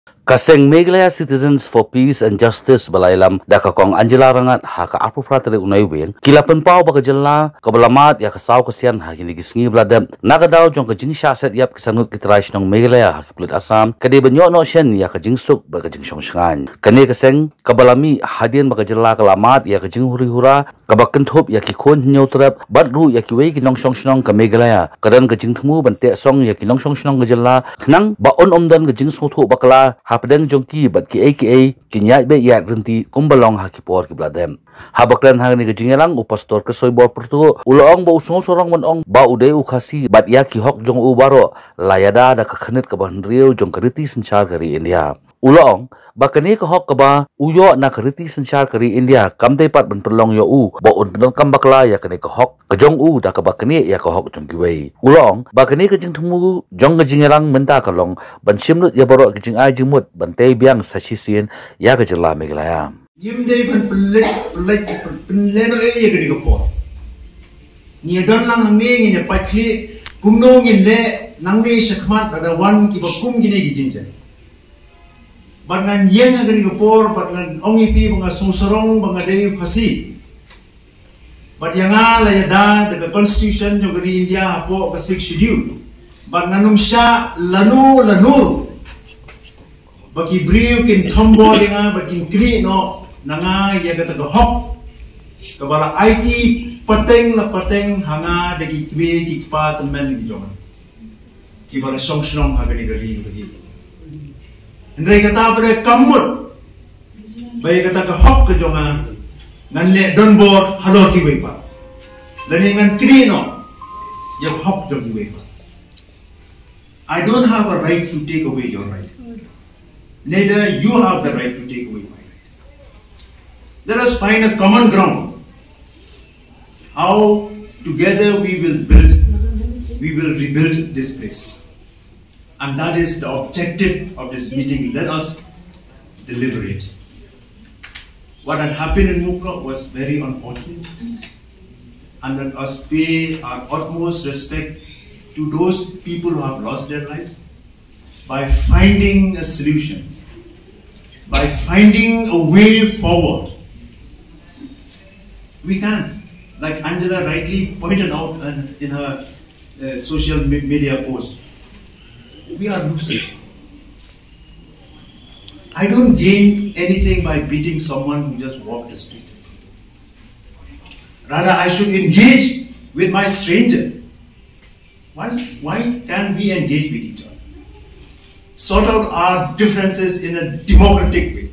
Kaseng Meghalaya Citizens for Peace and Justice balailam dakakong Anjela rangat haka apu pratare unai weng kilapan pau baka Jylla kabalamat ya kasau kasian ha kini gisngi bladam nagadau jong ka Jingjia set yap kisanut kitrais nong Meghalaya ha kiplut Assam kade banyo no shen ya ka jingsuk baka jingsong shangan kane kaseng kabalami Hadien baka Jylla kalamat ya ka jinghuri hura kabakan thop ya ki khon nyautrap badru ya ki wei kinong song shnong ka Meghalaya kadan ka jingthmu bante song ya kinong song shnong ka Jylla khnang ba on omdan ka jingsong thu bakala Hadien jongki bat ki aka kinyai be ya renti kumbalong hakipor ki bladem habaklan hangni ke jingelang upastor ke soibor pertu ulong ba usong sorong monong ba ude ukhasi bat ya ki hok jong ubaro layada da ka khanet ka banrio jong kriti sanchar kari India ulong ba kani ka hok ka ba uyo na kriti sanchar kari India kamte pat ban perlong yo u ba un penong kambakla ya kani ka hok ka jong u da ka ba kani ya ka hok jong kiwei ulong ba kani ka jing thmu jong ga jingelang menta ka long ban simnut ya baro ka jing ai jingmut ban te biang sachisin ya ka Jylla Meghalaya Yimday ban pelek penleno ya gani ko po. Ni don lang ang ni ne patli kumno ngin le nang ni shakmat ada wan ki ba kum gine gi jinja. Bangan yen gani ko por bangan ongi pi banga sungsorong banga dei phasi. But yang ala ya da the constitution jo gari India po ka 6th schedule. Banganum sya lanu bagi beriu kin tombo dengan bagi kri no nanga ya kata ke hok kebala IT pateng la pateng hanga degi kwe ki pa temen di jongan ki bala song song ha gani gari bagi ndre kata bre kamut bay kata ke hok ke jongan ngan le don bor halo ki we pa lani ngan kri no ya hok jong ki we pa I don't have a right to take away your right. Neither you have the right to take away my right. Let us find a common ground. How together we will rebuild this place. And that is the objective of this meeting. Let us deliberate. What had happened in Mukroh was very unfortunate. And let us pay our utmost respect to those people who have lost their lives by finding a solution, by finding a way forward. We can, like Angela rightly pointed out in her social media post, we are losers. I don't gain anything by beating someone who just walked the street. Rather, I should engage with my stranger. Why can't we engage with each other? Sort out our differences in a democratic way.